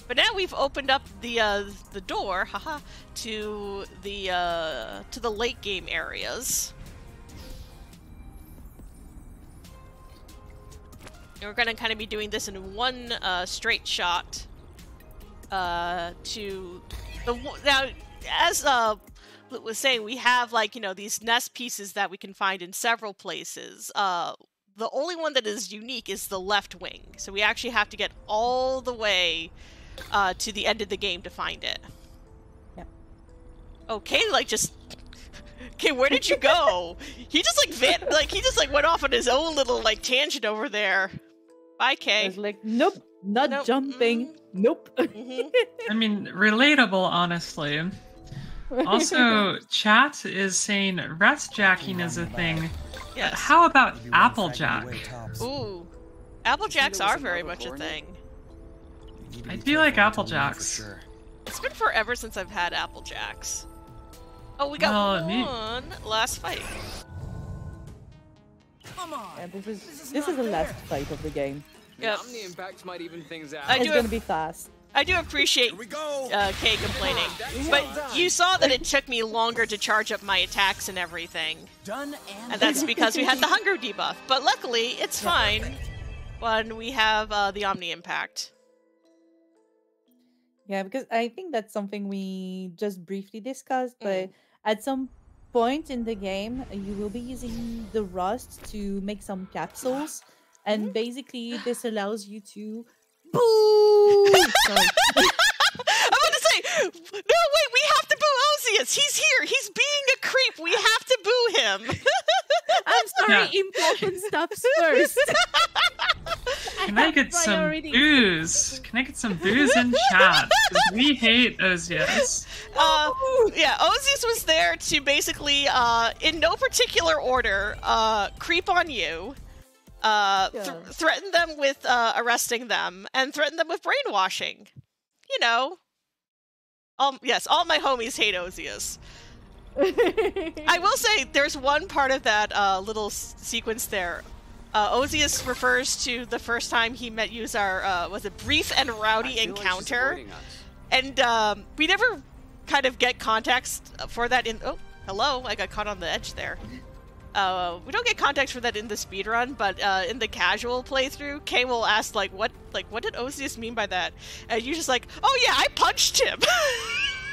But now we've opened up the door, haha, to the late game areas. And we're gonna kind of be doing this in one straight shot. Now, as was saying, we have like these nest pieces that we can find in several places. The only one that is unique is the left wing, so we actually have to get all the way to the end of the game to find it. Yeah. Okay, like just. Okay, where did you go? He just like went off on his own little like tangent over there. Bye, Kay. I was like, nope, not jumping. Nope. I mean, relatable, honestly. Also, chat is saying rest jacking is a thing. Yes. How about Applejack? Ooh. Applejacks are very much a thing. I do like Applejacks. It's been forever since I've had Applejacks. Oh, we got one last fight. Come on. Yeah, this is the last fight of the game. Yep. The impact might even things out. It's gonna be fast. I do appreciate Kay complaining, but you saw that it took me longer to charge up my attacks and everything. And that's because we had the hunger debuff. But luckily, it's fine when we have the Omni Impact. Yeah, because I think that's something we just briefly discussed, but at some point in the game, you will be using the rust to make some capsules, and basically this allows you to boo! Sorry. I'm about to say, no, wait, we have to boo Osius. He's here. He's being a creep. We have to boo him. I'm sorry, important stuff's first. Can I get some booze? Can I get some booze in chat? 'Cause we hate Osius. Yeah, Osius was there to basically, in no particular order, creep on you, threaten them with arresting them, and threaten them with brainwashing. You know. Yes, all my homies hate Osius. I will say, there's one part of that little sequence there. Osius refers to the first time he met you as our, was it brief and rowdy encounter? And we never kind of get context for that in... Oh, hello, I got caught on the edge there. We don't get context for that in the speedrun, but in the casual playthrough, Kay will ask, what did Osius mean by that? And you're just like, oh yeah, I punched him!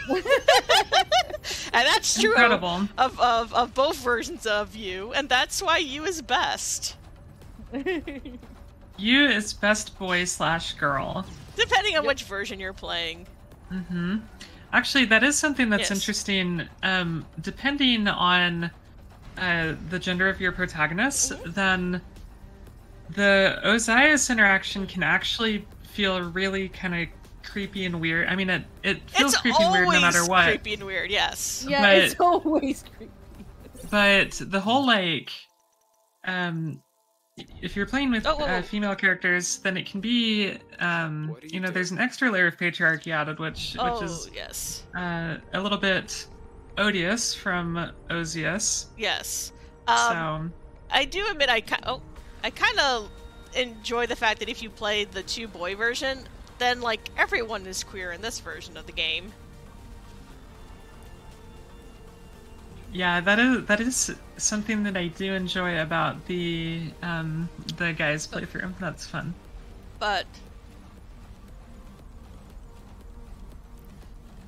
And that's true of both versions of you, and that's why you is best. You is best boy / girl. Depending on which version you're playing. Mm-hmm. Actually, that is something that's interesting. Depending on the gender of your protagonist, then the Osiris interaction can actually feel really kind of creepy and weird. I mean, it feels creepy and weird no matter what. It's creepy and weird, yes. Yeah, but it's always creepy. But the whole, like, if you're playing with female characters, then it can be, there's an extra layer of patriarchy added, which is yes. A little bit odious from Osius. Yes. So I do admit I kind of enjoy the fact that if you play the 2-boy version, then like everyone is queer in this version of the game. Yeah, that is something that I do enjoy about the guys playthrough. That's fun. But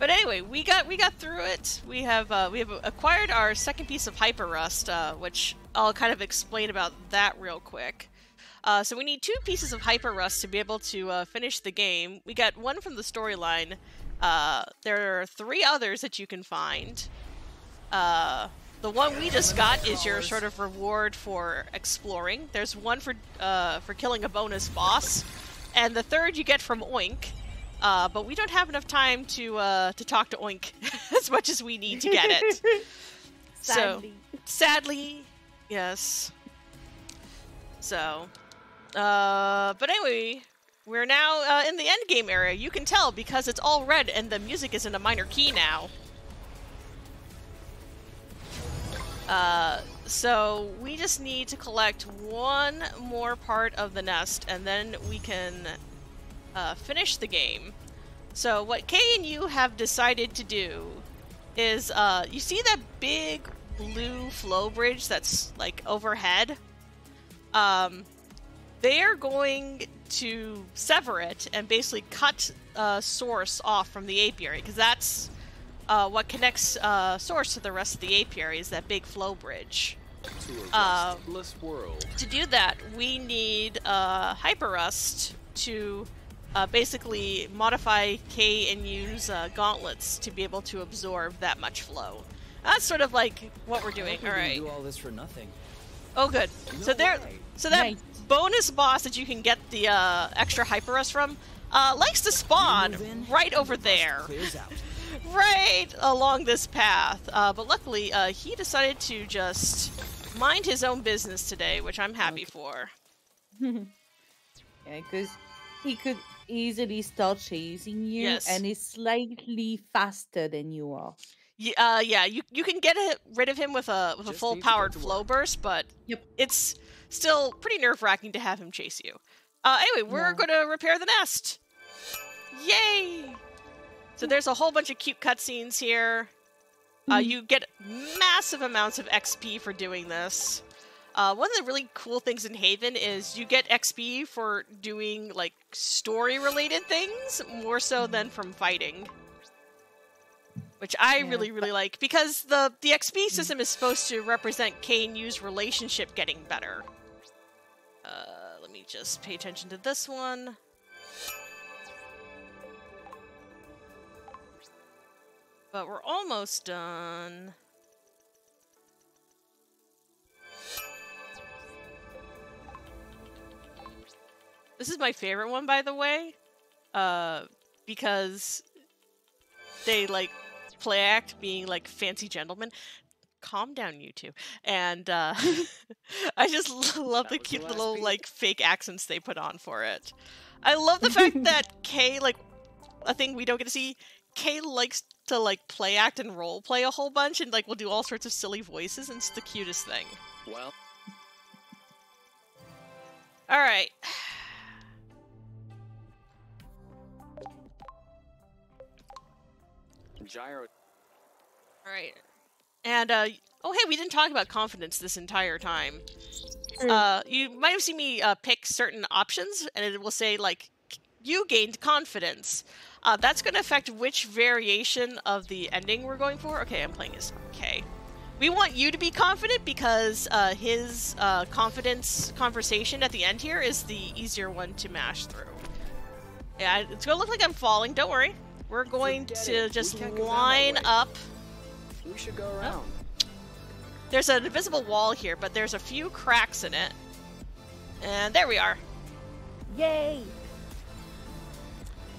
anyway, we got through it. We have acquired our second piece of hyper rust, which I'll kind of explain about that real quick. So we need 2 pieces of hyper rust to be able to finish the game. We got one from the storyline, There are 3 others that you can find. The one we just got is your sort of reward for exploring. There's one for killing a bonus boss, and the 3rd you get from Oink. But we don't have enough time to talk to Oink as much as we need to get it. Sadly. So, sadly, yes. So, but anyway, we're now in the endgame area. You can tell because it's all red and the music is in a minor key now. So we just need to collect one more part of the nest and then we can finish the game. So what Kay and you have decided to do is, you see that big blue flow bridge that's like overhead? They are going to sever it and basically cut Source off from the apiary, because that's what connects Source to the rest of the apiary, is that big flow bridge. To do that, we need Hyperrust to basically modify K and U's gauntlets to be able to absorb that much flow. That's sort of like what we're doing. All right. Do all this for nothing. Oh, good. So that Nice. bonus boss that you can get the extra Hyperrust from likes to spawn right over there, Clears out. right along this path. But luckily, he decided to just mind his own business today, which I'm happy for. Yeah, because he could easily start chasing you, Yes. and is slightly faster than you are. Yeah, you can get rid of him with a Just full need to get powered to flow work. burst, but Yep. it's still pretty nerve-wracking to have him chase you. Anyway, we're Yeah. gonna repair the nest. Yay! So there's a whole bunch of cute cutscenes here. You get massive amounts of XP for doing this. One of the really cool things in Haven is you get XP for doing like story-related things more so than from fighting. Which I Yeah, really like, because the XP system is supposed to represent K and U's relationship getting better. Let me just pay attention to this one. But we're almost done. This is my favorite one, by the way, because they like play act being like fancy gentlemen. Calm down, you two. And I just love the was the cute last little beat. like fake accents they put on for it. I love the fact that Kay, like a thing we don't get to see, Kay likes to like play act and role play a whole bunch and like will do all sorts of silly voices, and it's the cutest thing. Well, All right. gyro. All right. And oh hey, we didn't talk about confidence this entire time. You might have seen me pick certain options, and it will say like you gained confidence. That's going to affect which variation of the ending we're going for. Okay, I'm playing as K. We want you to be confident because his confidence conversation at the end here is the easier one to mash through. Yeah, it's going to look like I'm falling. Don't worry. We're going Forget to it. We just can't go down that line way. up. We should go around. There's an invisible wall here, but there's a few cracks in it. And there we are. Yay!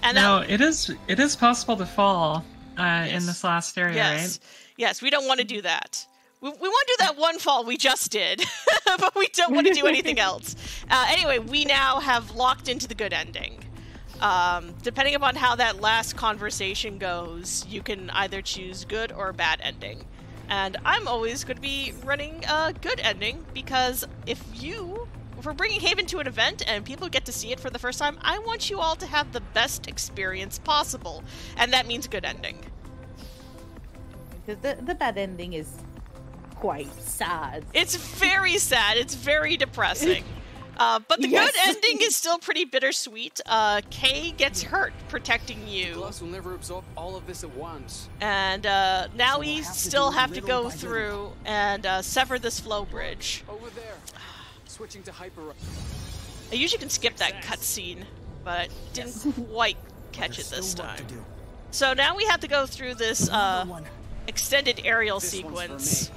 And Now it is possible to fall in this last area, yes. right? Yes, we don't want to do that. We want to do that one fall we just did, but we don't want to do anything else. Anyway, we now have locked into the good ending. Depending upon how that last conversation goes, you can either choose good or bad ending. And I'm always going to be running a good ending, because if we're bringing Haven to an event and people get to see it for the first time, I want you all to have the best experience possible. And that means good ending. Because the bad ending is quite sad. It's very sad. It's very depressing. But the Yes. good ending is still pretty bittersweet. Kay gets hurt protecting you. Plus, we'll never absorb all of this at once. And now So we we'll have to still do have to little go by little. through and sever this flow bridge. Over there. Switching to hyper. I usually can skip that cutscene, but I didn't quite catch There's it this still work time. to do. So now we have to go through this extended aerial This one's for sequence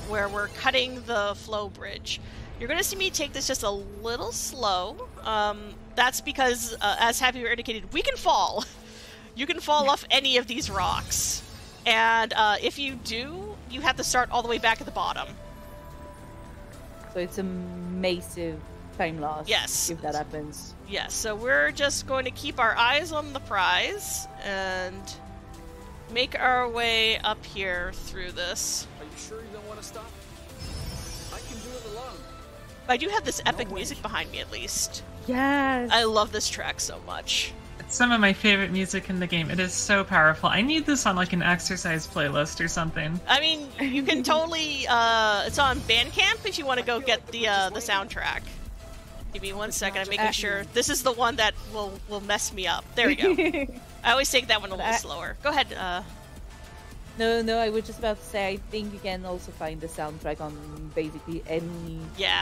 where we're cutting the flow bridge. You're going to see me take this just a little slow. That's because, as Happy indicated, we can fall. You can fall off any of these rocks. And if you do, you have to start all the way back at the bottom. So it's a massive time loss. Yes. If that happens. Yes, so we're just going to keep our eyes on the prize and make our way up here through this. Are you sure you don't want to stop? I can do it alone. I do have this epic music behind me, at least. Yes. I love this track so much. It's some of my favorite music in the game. It is so powerful. I need this on like an exercise playlist or something. I mean, you can totally, it's on Bandcamp if you want to go get the soundtrack. Give me 1 second, I'm making sure. This is the one that will mess me up. There we go. I always take that one a little slower. Go ahead, No, I was just about to say, I think you can also find the soundtrack on basically any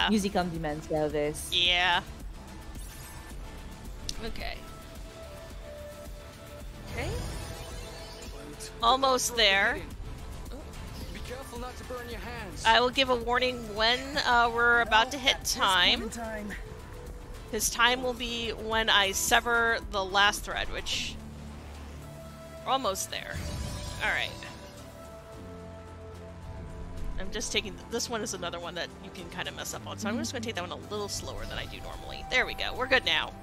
music on demand service. Yeah. Okay. Okay. Almost there. Be careful not to burn your hands. I will give a warning when we're about to hit time. His time will be when I sever the last thread, which... we're almost there. Alright. I'm just taking... this one is another one that you can kind of mess up on, so I'm just going to take that one a little slower than I do normally. There we go. We're good now.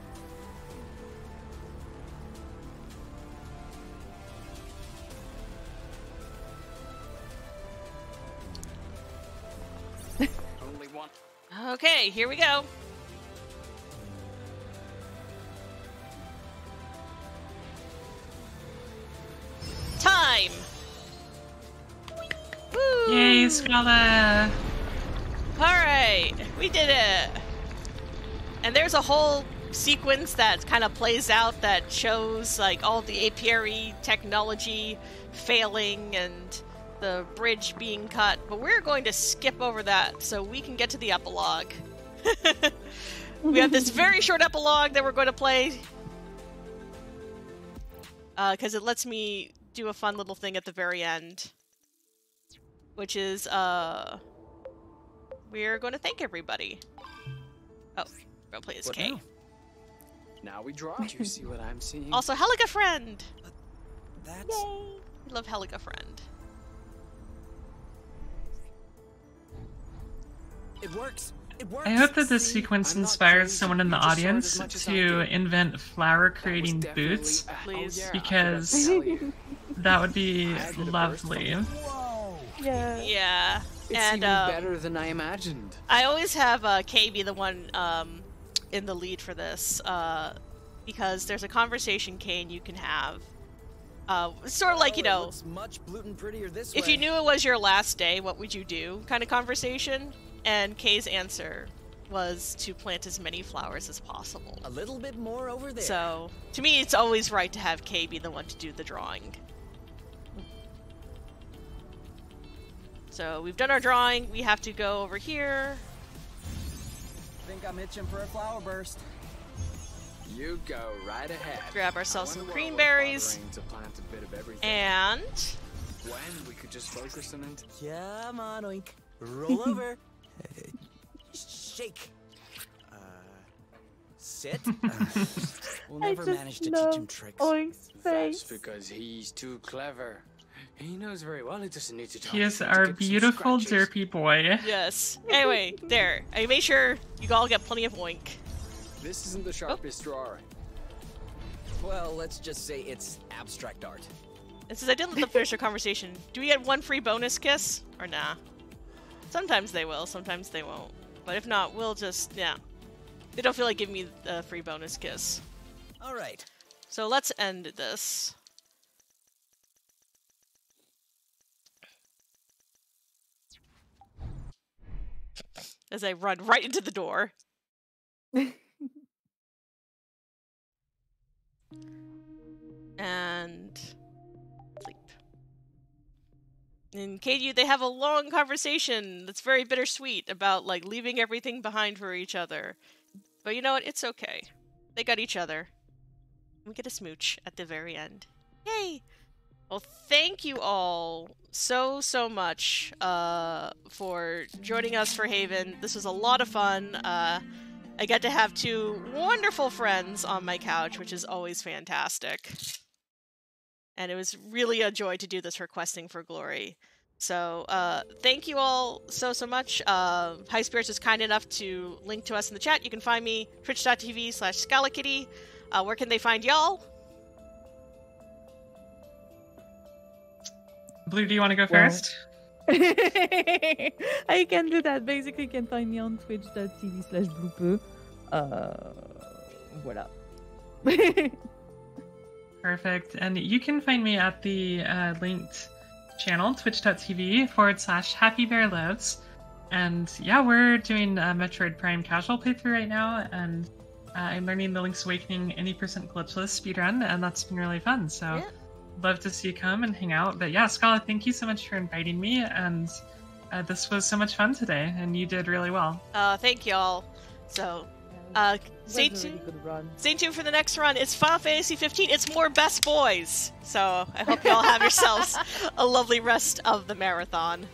Only one. Okay, here we go. Time! Woo! Yay, Schala! Alright, we did it! And there's a whole sequence that kind of plays out that shows like all the apiary technology failing and the bridge being cut, but we're going to skip over that so we can get to the epilogue. We have this very short epilogue that we're going to play because it lets me do a fun little thing at the very end, which is we're going to thank everybody. Oh, we're going to play as What Kay. Now we draw. Do you see what I'm seeing? Also, Heliga Friend! That's... We love Heliga Friend. It works. It works. I hope that this See, sequence I'm not inspires crazy. someone in the You just learned audience as much as I to do. invent flower That was creating definitely- boots, Please. Oh, yeah, because- I forgot to tell you. that would be I had to burst lovely. from- Whoa. Yeah. Yeah. It's And even better than I imagined. I always have Kay be the one in the lead for this, because there's a conversation, Kay, and you can have. Sort of like, you Well, it know, looks much blootin' prettier this if way. you knew it was your last day, what would you do kind of conversation. And Kay's answer was to plant as many flowers as possible. A little bit more over there. So, to me, it's always right to have Kay be the one to do the drawing. So, we've done our drawing. We have to go over here. Think I'm itching for a flower burst. You go right ahead. Grab ourselves I some wonder what we're greenberries. bothering to plant a bit of everything. And When we could just focus on it. Come on, Oink. Roll over. Shake. Sit. We'll I never just manage to teach love him tricks. Oink's That's face. because he's too clever. He knows very well he doesn't need to talk. He is to our get some beautiful scratches. derpy boy. yes. Anyway, there. I made sure you all get plenty of oink. This isn't the sharpest drawing. Well, let's just say it's abstract art. And since I didn't let them finish their conversation, do we get one free bonus kiss? Or nah? Sometimes they will, sometimes they won't. But if not, we'll just, yeah. They don't feel like giving me a free bonus kiss. All right. So let's end this. As I run right into the door. And sleep. In KU, they have a long conversation that's very bittersweet about like leaving everything behind for each other. But you know what? It's okay. They got each other. We get a smooch at the very end. Yay! Well, thank you all so much for joining us for Haven. This was a lot of fun. I get to have two wonderful friends on my couch, which is always fantastic. And it was really a joy to do this for Questing for Glory. So, thank you all so much. High Spirits is kind enough to link to us in the chat. You can find me, twitch.tv/SchalaKitty. Where can they find y'all? Blue, do you want to go first? I can do that. Basically, you can find me on twitch.tv/Blooper. Voila. Perfect. And you can find me at the linked channel, twitch.tv/HappyBearLives. And yeah, we're doing a Metroid Prime casual playthrough right now, and I'm learning the Link's Awakening 80% glitchless speedrun, and that's been really fun. So Yeah. love to see you come and hang out. But yeah, Schala, thank you so much for inviting me, and this was so much fun today, and you did really well. Thank y'all. So, stay tuned. Good run. Stay tuned for the next run. It's Final Fantasy 15. It's more Best Boys. So I hope you all have yourselves a lovely rest of the marathon.